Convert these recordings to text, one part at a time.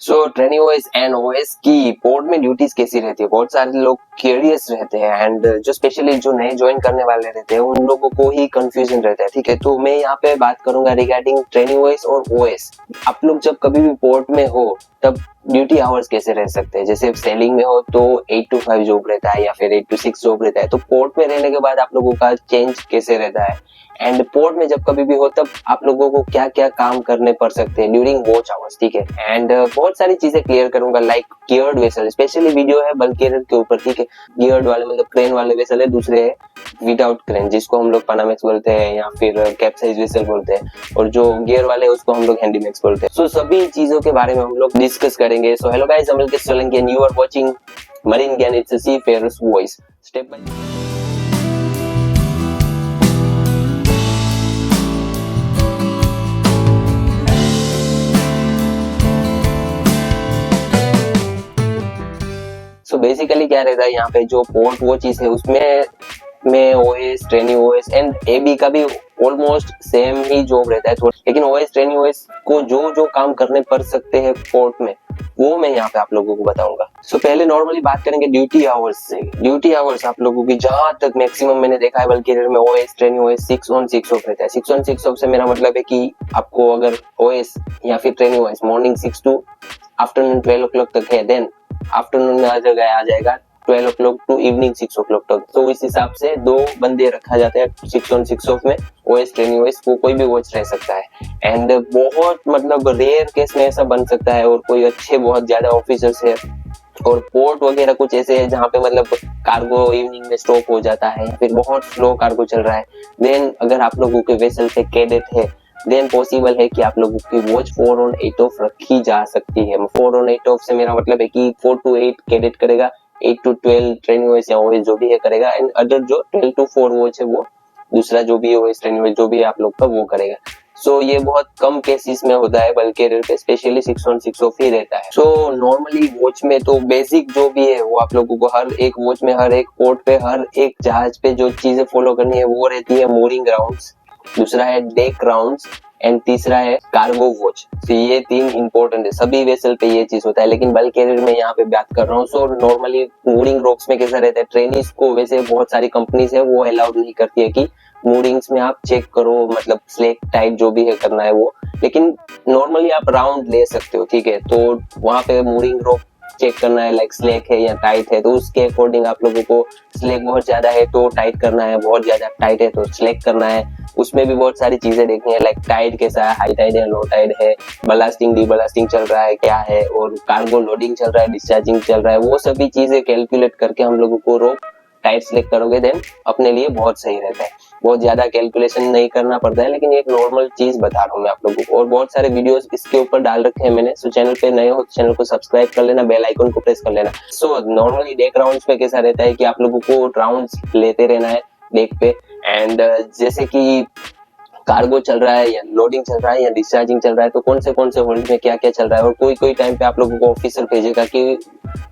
So training OS and OS की port में duties कैसी रहती है, बहुत सारे लोग क्यूरियस रहते हैं एंड जो स्पेशली जो नए ज्वाइन करने वाले रहते हैं उन लोगों को ही कंफ्यूजन रहता है। ठीक है, तो मैं यहाँ पे बात करूंगा रिगार्डिंग ट्रेनिंग ओएस और ओएस। आप लोग जब कभी भी पोर्ट में हो तब ड्यूटी आवर्स कैसे रह सकते हैं। जैसे सेलिंग में हो तो 8 to 5 जॉब रहता है या फिर 8 to 6 जॉब रहता है, तो पोर्ट में रहने के बाद आप लोगों का चेंज कैसे रहता है एंड पोर्ट में जब कभी भी हो तब आप लोगों को क्या क्या काम करने पड़ सकते हैं ड्यूरिंग वॉच आवर्स। ठीक है, एंड बहुत सारी चीजें क्लियर करूंगा like geared vessel, specially video है बल्क गियर के ऊपर। ठीक है, गियर्ड वाले मतलब क्रेन वाले वेसल है, दूसरे है विदाउट क्रेन जिसको हम लोग पनामेक्स बोलते हैं या फिर कैप्साइज वेसल बोलते हैं, और जो गियर वाले है उसको हम लोग हैंडीमैक्स बोलते हैं। सो सभी चीजों के बारे में हम लोग डिस्कस करेंगे। So hello guys, I'm Alkesh Solanki and you are watching Marine Gyan, it's a seafarer's voice. Step by so basically क्या रहता है यहाँ पे जो पोर्ट वॉचेस है उसमें में OS, training OS and AB का भी ऑलमोस्ट सेम ही जॉब रहता है, लेकिन ओएस ट्रेनिंग ओएस को जो जो काम करने पड़ सकते हैं पोर्ट में वो मैं यहाँ पे आप लोगों को बताऊंगा। सो पहले नॉर्मली बात करेंगे ड्यूटी आवर्स से। ड्यूटी आवर्स आप लोगों की जहां तक मैक्सिमम मैंने देखा है बल्कि में OS training OS 6 on 6 of रहता है। 6 on 6 ऑफ से मेरा मतलब है कि आपको अगर ओएस या फिर training OS morning 6 to afternoon 12 o'clock तक है, देन आफ्टरनून में आ जाएगा 12 o'clock टू इवनिंग 6 o'clock तक। तो इस हिसाब से 2 बंदे रखा जाता है 6 on 6 ऑफ में। ओएस ट्रेनिंग ओएस को कोई भी वॉच रह सकता है एंड बहुत मतलब रेयर केस में ऐसा बन सकता है, और कोई अच्छे बहुत ज्यादा ऑफिसर्स है और पोर्ट वगैरह कुछ ऐसे है जहाँ पे मतलब कार्गो इवनिंग में स्टॉप हो जाता है, फिर बहुत स्लो कार्गो चल रहा है, देन अगर आप लोगों के वेसल पे कैडेट है देन पॉसिबल है कि आप लोगों की वॉच 4 on 8 ऑफ रखी जा सकती है। 4 on 8 ऑफ से मेरा मतलब है कि 4 to 8 कैडेट करेगा, 8 to 12 ट्रेनिंग ओएस या ओएस जो भी है करेगा, एंड अदर जो 12 to 4 वॉच है वो दूसरा जो भी ओएस ट्रेनिंग ओएस जो भी आप लोग का वो करेगा। सो ये बहुत कम केसेस में होता है बल्कि पे स्पेशली 6 on 6 ऑफ ही रहता है। सो नॉर्मली वॉच में तो बेसिक जो भी है वो आप लोगों को हर एक वॉच में हर एक पोर्ट पे हर एक जहाज पे जो चीजें फॉलो करनी है वो रहती है मूरिंग राउंड्स, दूसरा है डेक राउंड्स एंड तीसरा है कार्गो वॉच। तो ये 3 इंपॉर्टेंट है, सभी वेसल पे ये चीज होता है, लेकिन बल्क कैरियर में यहाँ पे बात कर रहा हूँ। सो नॉर्मली मूरिंग रॉक्स में कैसा रहता है, ट्रेनिस को वैसे बहुत सारी कंपनीज है वो अलाउड नहीं करती है कि मूरिंग्स में आप चेक करो, मतलब स्लेक टाइट जो भी है करना है वो, लेकिन नॉर्मली आप राउंड ले सकते हो। ठीक है, तो वहां पे मूरिंग रॉक चेक करना है लाइक स्लेक है या टाइट है, तो उसके अकॉर्डिंग आप लोगों को स्लेक बहुत ज्यादा है तो टाइट करना है, बहुत ज्यादा टाइट है तो स्लेक करना है। उसमें भी बहुत सारी चीजें देखनी है लाइक टाइड कैसा है, हाई टाइड है, लो टाइड है, बलास्टिंग डी बलास्टिंग चल रहा है क्या है, और कार्गो लोडिंग चल रहा है, डिस्चार्जिंग चल रहा है, वो सभी चीजें कैलकुलेट करके हम लोगों को रोप टाइट सेलेक्ट करोगे देन अपने लिए बहुत सही रहता है। बहुत ज्यादा कैलकुलेशन नहीं करना पड़ता है, लेकिन एक नॉर्मल चीज बता रहा हूँ मैं आप लोगों को, और बहुत सारे वीडियोस इसके ऊपर डाल रखे हैं मैंने। सो चैनल पे नए हो तो चैनल को सब्सक्राइब कर लेना, बेल आइकन को प्रेस कर लेना। सो नॉर्मली डेक राउंड्स पे कैसा रहता है कि आप लोगों को राउंड्स लेते रहना है डेक पे, एंड जैसे कि कार्गो चल रहा है या लोडिंग चल रहा है या डिस्चार्जिंग चल रहा है तो कौन से होल्ड में क्या क्या चल रहा है, और कोई टाइम पे आप लोगों को ऑफिसर भेजेगा कि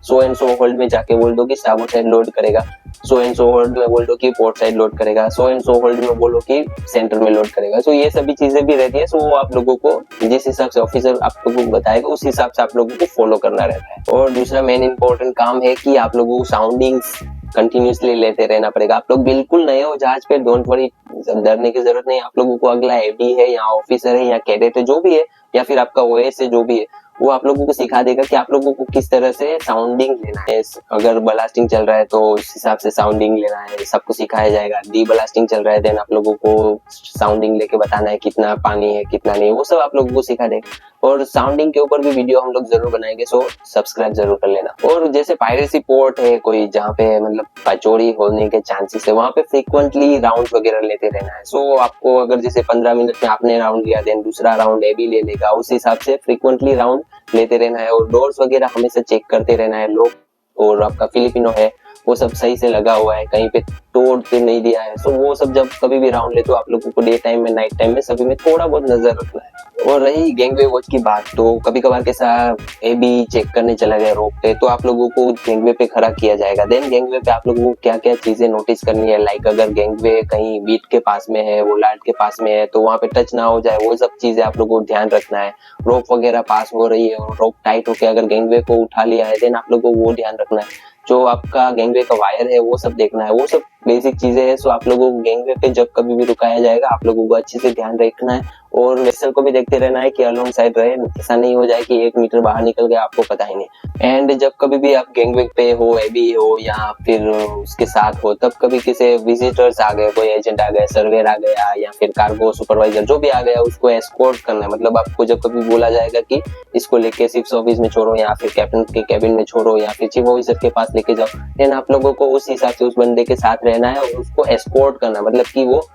सो एंड सो होल्ड में जाके बोल दो कि स्टाबोर्ड साइड लोड करेगा, सो एंड सो होल्ड में बोल दो कि पोर्ट साइड लोड करेगा, सो एंड सो होल्ड में बोलो कि सेंटर में लोड करेगा। सो ये सभी चीजें भी रहती है। सो वो आप लोगों को जिस हिसाब से ऑफिसर आप लोगों को बताएगा उस हिसाब से आप लोगों को फॉलो करना रहता है। और दूसरा मेन इंपॉर्टेंट काम है कि आप लोगों को साउंडिंग्स कंटिन्यूसली लेते रहना पड़ेगा। आप लोग बिल्कुल नए हो जहाज पे, डोंट वरी, डरने की जरूरत नहीं। आप लोगों को अगला एडी है या ऑफिसर है या कैडेट है जो भी है या फिर आपका ओएस है जो भी है, वो आप लोगों को सिखा देगा कि आप लोगों को किस तरह से साउंडिंग लेना है। अगर बलास्टिंग चल रहा है तो उस हिसाब से साउंडिंग लेना है, सबको सिखाया जाएगा। डी बलास्टिंग चल रहा है देन आप लोगों को साउंडिंग लेके बताना है कितना पानी है कितना नहीं, वो सब आप लोगों को सिखा देगा। और साउंडिंग के ऊपर भी वीडियो हम लोग जरूर बनाएंगे, सो सब्सक्राइब जरूर कर लेना। और जैसे पायरेसी पोर्ट है कोई जहाँ पे मतलब चोरी होने के चांसेस है, वहाँ पे फ्रीक्वेंटली राउंड वगैरह लेते रहना है। सो आपको अगर जैसे 15 मिनट में आपने राउंड लिया देन दूसरा राउंड ए भी ले लेगा, उस हिसाब से फ्रीक्वेंटली राउंड लेते रहना है। और डोर्स वगैरह हमेशा चेक करते रहना है लोग। और आपका फिलिपिनो है वो सब सही से लगा हुआ है, कहीं पे तोड़ तो नहीं दिया है। सो वो सब जब कभी भी राउंड ले तो आप लोगों को डे टाइम में, नाइट टाइम में सभी में थोड़ा बहुत नजर रखना है। और रही गैंगवे वॉच की बात, तो कभी कभार कैसा एबी चेक करने चला गया रोप पे, तो आप लोगों को गैंगवे पे खड़ा किया जाएगा। देन गैंगवे पे आप लोगों को क्या क्या चीजें नोटिस करनी है, लाइक अगर गैंगवे कहीं बीट के पास में है, वो लाइट के पास में है, तो वहां पे टच ना हो जाए, वो सब चीजें आप लोगों को ध्यान रखना है। रोप वगैरह पास हो रही है और रोप टाइट होकर अगर गैंगवे को उठा लिया है, देन आप लोगों को वो ध्यान रखना है। जो आपका गैंगवे का वायर है वो सब देखना है, वो सब बेसिक चीजें हैं। सो आप लोगों को गैंगवे पे जब कभी भी रुकाया जाएगा, आप लोगों को अच्छे से ध्यान रखना है और वेसल को भी देखते रहना है कि अलोंग साइड रहे, ऐसा नहीं हो जाए कि 1 मीटर बाहर निकल गया आपको पता ही नहीं। एंड जब कभी भी आप गैंगवे पे हो, एबी हो या फिर उसके साथ हो, तब कभी किसी विजिटर्स आ गए, कोई एजेंट आ गया, सर्वेयर आ गया या फिर कार्गो सुपरवाइजर जो भी आ गया, उसको एस्कॉर्ट करना है। मतलब आपको जब कभी बोला जाएगा कि इसको लेके शिप्स ऑफिस में छोड़ो या फिर कैप्टन के कैबिन में छोड़ो या फिर चीफ ऑफिसर के पास लेके जाओ, देन आप लोगों को उस हिसाब से उस बंदे के साथ रहना है और उसको एस्कॉर्ट करना है। मतलब कि वो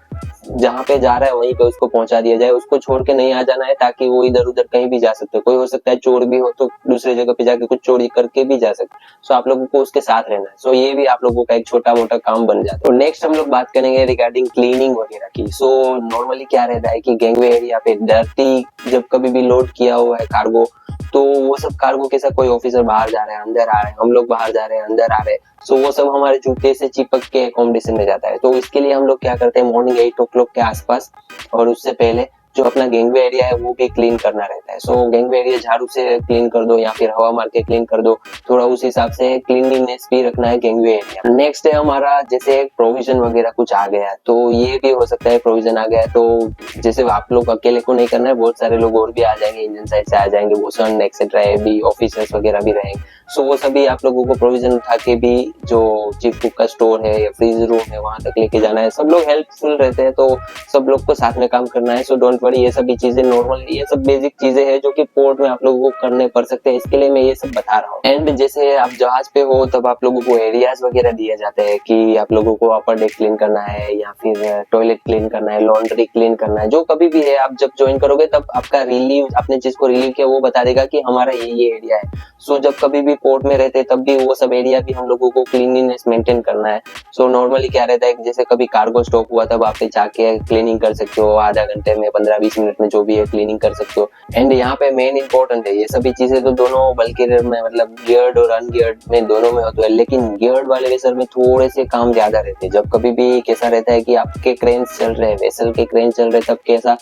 जहाँ पे जा रहा है वहीं पे उसको पहुंचा दिया जाए, उसको छोड़ के नहीं आ जाना है, ताकि वो इधर उधर कहीं भी जा सकते हो। कोई हो सकता है चोर भी हो तो दूसरी जगह पे जाके कुछ चोरी करके भी जा सकते हैं। सो आप लोगों को उसके साथ रहना है। सो ये भी आप लोगों का एक छोटा मोटा काम बन जाता है। तो नेक्स्ट हम लोग बात करेंगे रिगार्डिंग क्लीनिंग वगैरह की। सो नॉर्मली क्या रहता है कि गैंगवे एरिया पे डर्टी जब कभी भी लोड किया हुआ है कार्गो, तो वो सब कार्गो के साथ कोई ऑफिसर बाहर जा रहे हैं, अंदर आ रहे हैं, हम लोग बाहर जा रहे हैं, अंदर आ रहे हैं, सो वो सब हमारे जूते से चिपक के अकोमोडेशन में जाता है। तो इसके लिए हम लोग क्या करते हैं, मॉर्निंग 8 o'clock के आसपास और उससे पहले जो अपना गैंगवे एरिया है वो भी क्लीन करना रहता है। सो गैंगवे एरिया झाड़ू से क्लीन कर दो या फिर हवा मार के क्लीन कर दो, थोड़ा उस हिसाब से क्लीनलीनेस भी रखना है गैंगवे एरिया। नेक्स्ट है हमारा जैसे प्रोविजन वगैरह कुछ आ गया, तो ये भी हो सकता है प्रोविजन आ गया है, तो जैसे आप लोग अकेले को नहीं करना है, बहुत सारे लोग और भी आ जाएंगे, इंजन साइड से आ जाएंगे, भूषण एक्सेट्रा भी ऑफिसर्स वगैरह भी रहेंगे। सो वो सभी आप लोगों को प्रोविजन उठा के भी जो चीफ कुक का स्टोर है या फ्रीज रूम है वहां तक लेके जाना है। सब लोग हेल्पफुल रहते हैं तो सब लोग को साथ में काम करना है। सो डोंट वरी, ये सभी चीजें नॉर्मल, ये सब बेसिक चीजें हैं जो कि पोर्ट में आप लोगों को करने पड़ सकते हैं, इसके लिए मैं ये सब बता रहा हूँ। एंड जैसे आप जहाज पे हो तब आप लोगों को एरियाज वगैरह दिए जाते हैं कि आप लोगों को अपर डेक क्लीन करना है या फिर टॉयलेट क्लीन करना है, लॉन्ड्री क्लीन करना है, जो कभी भी है। आप जब ज्वाइन करोगे तब आपका रिलीव, आपने जिसको रिलीव किया वो बता देगा कि हमारा ये एरिया है। सो जब कभी भी पोर्ट में रहते तब भी वो सब एरिया भी हम लोगों को क्लीनिनेस मेंटेन करना है। सो नॉर्मली क्या रहता है, जैसे कभी कार्गो स्टॉप हुआ तब आप जाके क्लीनिंग कर सकते हो, आधा घंटे में, 15-20 मिनट में, जो भी है क्लीनिंग कर सकते हो। एंड यहाँ पे मेन इंपॉर्टेंट है, ये सभी चीजें तो दोनों बल्कि में मतलब गियर्ड और अनगियर्ड में दोनों में होता है, लेकिन गियर्ड वाले वेसल में थोड़े से काम ज्यादा रहते हैं। जब कभी भी कैसा रहता है कि आपके क्रेन चल रहे हैं, वेसल के क्रेन चल रहे, तब कैसा,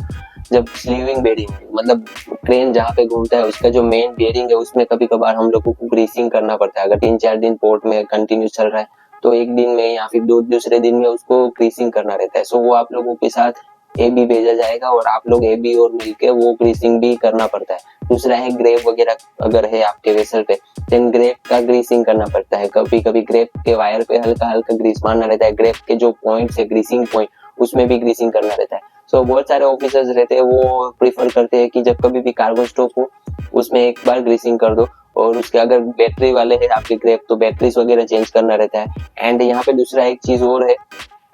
जब स्लीविंग बेरिंग मतलब क्रेन जहाँ पे घूमता है उसका जो मेन बेरिंग है उसमें कभी कभार हम लोगों को ग्रीसिंग करना पड़ता है। अगर 3-4 दिन पोर्ट में कंटिन्यू चल रहा है तो एक दिन में या फिर दूसरे दिन में उसको ग्रीसिंग करना रहता है। सो वो आप लोगों के साथ एबी भेजा जाएगा और आप लोग एबी और मिलके वो ग्रीसिंग भी करना पड़ता है। दूसरा है ग्रेप वगैरह अगर है आपके वेसल पे, देन ग्रेप का ग्रीसिंग करना पड़ता है। कभी कभी ग्रेप के वायर पे हल्का हल्का ग्रीस मारना रहता है, ग्रेप के जो पॉइंट्स है ग्रीसिंग पॉइंट उसमें भी ग्रीसिंग करना रहता है। सो बहुत सारे ऑफिसर्स रहते हैं वो प्रीफर करते हैं कि जब कभी भी कार्गो स्टॉप हो उसमें एक बार ग्रीसिंग कर दो, और उसके अगर बैटरी वाले हैं आपके ग्रेप तो बैटरीज वगैरह चेंज करना रहता है। एंड यहाँ पे दूसरा एक चीज और है,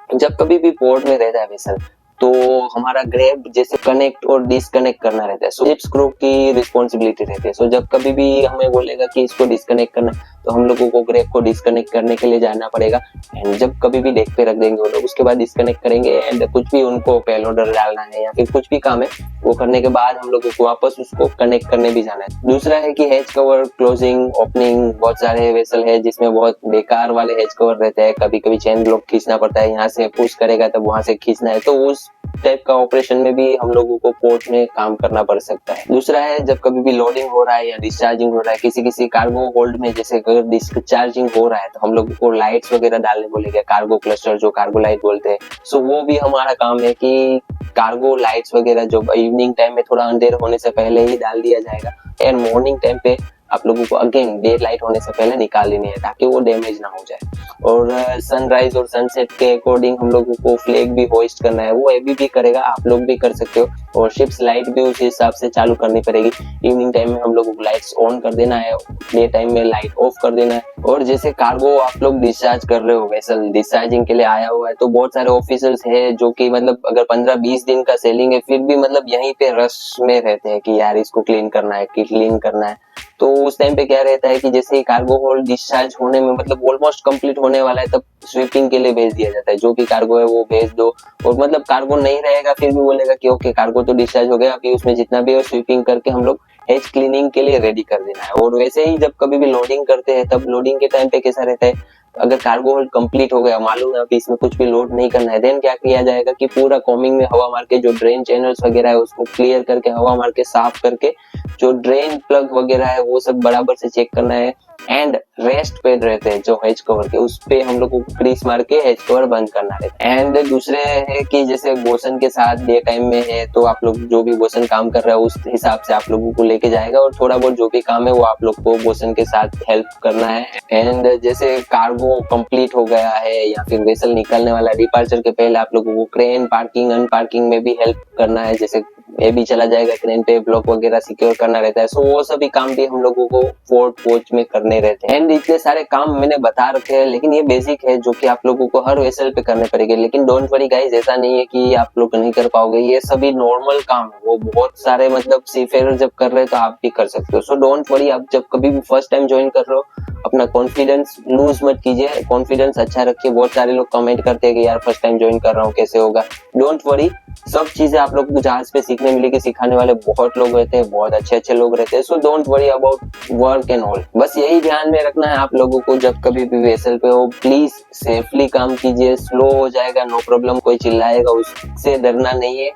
जब कभी भी पोर्ट में रहता है वेसल तो हमारा ग्रेप जैसे कनेक्ट और डिसकनेक्ट करना रहता है, सो शिप स्क्रू की रिस्पॉन्सिबिलिटी रहती है। सो जब कभी भी हमें बोलेगा कि इसको डिसकनेक्ट करना तो हम लोगों को ग्रेप को डिसकनेक्ट करने के लिए जाना पड़ेगा। एंड जब कभी भी डेक पे रख देंगे वो लोग, उसके बाद डिसकनेक्ट करेंगे एंड कुछ भी उनको पेलोडर डालना है या फिर कुछ भी काम है वो करने के बाद हम लोगों को वापस उसको कनेक्ट करने भी जाना है। दूसरा है कि हेज कवर क्लोजिंग ओपनिंग, बहुत सारे वेसल है जिसमें बहुत बेकार वाले हेज कवर रहते हैं, कभी कभी चेन लॉक खींचना पड़ता है, यहाँ से पुश करेगा तब वहां से खींचना है, तो उस टाइप का ऑपरेशन में भी हम लोगों को पोर्ट में काम करना पड़ सकता है। दूसरा है जब कभी भी लोडिंग हो रहा है या डिस्चार्जिंग हो रहा है किसी कार्गो होल्ड में, जैसे अगर डिस्चार्जिंग हो रहा है तो हम लोगों को लाइट्स वगैरह डालने बोलेंगे, कार्गो क्लस्टर जो कार्गो लाइट बोलते हैं। सो वो भी हमारा काम है कि कार्गो लाइट्स वगैरह जो इवनिंग टाइम में थोड़ा अंधेर होने से पहले ही डाल दिया जाएगा एंड मॉर्निंग टाइम पे आप लोगों को अगेन डे लाइट होने से पहले निकाल लेनी है ताकि वो डैमेज ना हो जाए। और सनराइज और सनसेट के अकॉर्डिंग हम लोगों को फ्लैग भी होइस्ट करना है, वो एबी भी करेगा, आप लोग भी कर सकते हो। और शिप्स लाइट भी उस हिसाब से चालू करनी पड़ेगी, इवनिंग टाइम में हम लोगों को लाइट्स ऑन कर देना है, डे टाइम में लाइट ऑफ कर देना है। और जैसे कार्गो आप लोग डिस्चार्ज कर रहे हो, वेसल डिस्चार्जिंग के लिए आया हुआ है, तो बहुत सारे ऑफिसर्स है जो कि मतलब अगर 15-20 दिन का सेलिंग है फिर भी मतलब यहीं पे रश में रहते हैं कि यार इसको क्लीन करना है, कि क्लीन करना है। तो उस टाइम पे क्या रहता है कि जैसे ही कार्गो होल्ड डिस्चार्ज होने में मतलब ऑलमोस्ट कंप्लीट होने वाला है, तब स्वीपिंग के लिए भेज दिया जाता है। जो भी कार्गो है वो भेज दो, और मतलब कार्गो नहीं रहेगा फिर भी बोलेगा कि ओके कार्गो तो डिस्चार्ज हो गया, अभी उसमें जितना भी है स्वीपिंग करके हम लोग हेज क्लीनिंग के लिए रेडी कर देना है। और वैसे ही जब कभी भी लोडिंग करते हैं, तब लोडिंग के टाइम पे कैसा रहता है, अगर कार्गो होल्ड कंप्लीट हो गया, मालूम है अभी इसमें कुछ भी लोड नहीं करना है, देन क्या किया जाएगा कि पूरा कॉमिंग में हवा मार के जो ड्रेन चैनल्स वगैरह है उसको क्लियर करके, हवा मार के साफ करके, जो ड्रेन प्लग वगैरह है वो सब बराबर से चेक करना है। एंड रेस्ट पैड रहते हैं जो हेज कवर के, उस पे हम लोग को ग्रीस मार के हेज कवर बंद करना रहता है। एंड दूसरे है कि जैसे बोसन के साथ डे टाइम में है तो आप लोग जो भी बोसन काम कर रहा है उस हिसाब से आप लोगों को लेके जाएगा, और थोड़ा बहुत जो भी काम है वो आप लोग को बोसन के साथ हेल्प करना है। एंड जैसे कार्गो कंप्लीट हो गया है या फिर वेसल निकलने वाला डिपार्चर के पहले आप लोगों को क्रेन पार्किंग अनपार्किंग में भी हेल्प करना है, जैसे ये भी चला जाएगा क्रेन पे, ब्लॉक वगैरह सिक्योर करना रहता है। सो वो सभी काम भी हम लोगों को फोर्ट वॉच में करने रहते हैं। एंड इतने सारे काम मैंने बता रखे हैं, लेकिन ये बेसिक है जो कि आप लोगों को हर वेसल पे करने पड़ेंगे। लेकिन डोंट वरी गाइस, ऐसा नहीं है कि आप लोग नहीं कर पाओगे, ये सभी नॉर्मल काम है, वो बहुत सारे मतलब सीफेयर जब कर रहे हैं तो आप भी कर सकते हो। सो डोंट वरी, आप जब कभी भी फर्स्ट टाइम ज्वाइन कर रहे हो अपना कॉन्फिडेंस लूज मत कीजिए, कॉन्फिडेंस अच्छा रखिए। बहुत सारे लोग कमेंट करते हैं कि यार फर्स्ट टाइम ज्वाइन कर रहा हूँ कैसे होगा। डोंट वरी, सब चीजें आप लोगों को जहाज पे सीखने मिलेगी, सिखाने वाले बहुत लोग रहते हैं, बहुत अच्छे अच्छे लोग रहते हैं। So don't worry about work and all. बस यही ध्यान में रखना है आप लोगों को, जब कभी भी वेसल पे हो प्लीज सेफली काम कीजिए। स्लो हो जाएगा नो प्रॉब्लम, कोई चिल्लाएगा उससे डरना नहीं है।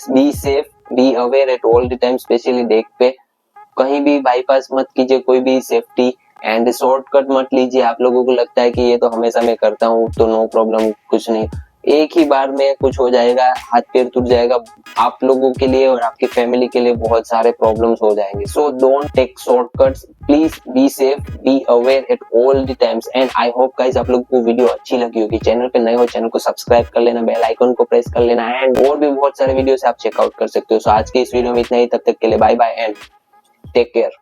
B safe, be aware at all the time, specially deck पे कहीं भी बाईपास मत कीजिए कोई भी सेफ्टी, एंड शॉर्टकट मत लीजिए। आप लोगों को लगता है कि ये तो हमेशा मैं करता हूँ तो नो प्रॉब्लम, कुछ नहीं, एक ही बार में कुछ हो जाएगा, हाथ पैर टूट जाएगा, आप लोगों के लिए और आपकी फैमिली के लिए बहुत सारे प्रॉब्लम्स हो जाएंगे। So don't take shortcuts, please be safe, be aware at all the times. And I hope guys आप लोगों को वीडियो अच्छी लगी होगी। चैनल पे नए हो चैनल को सब्सक्राइब कर लेना, बेल आइकन को प्रेस कर लेना, एंड और भी बहुत सारे वीडियोस आप चेकआउट कर सकते हो। सो आज के इस वीडियो में इतना ही, तब तक के लिए bye bye and take care.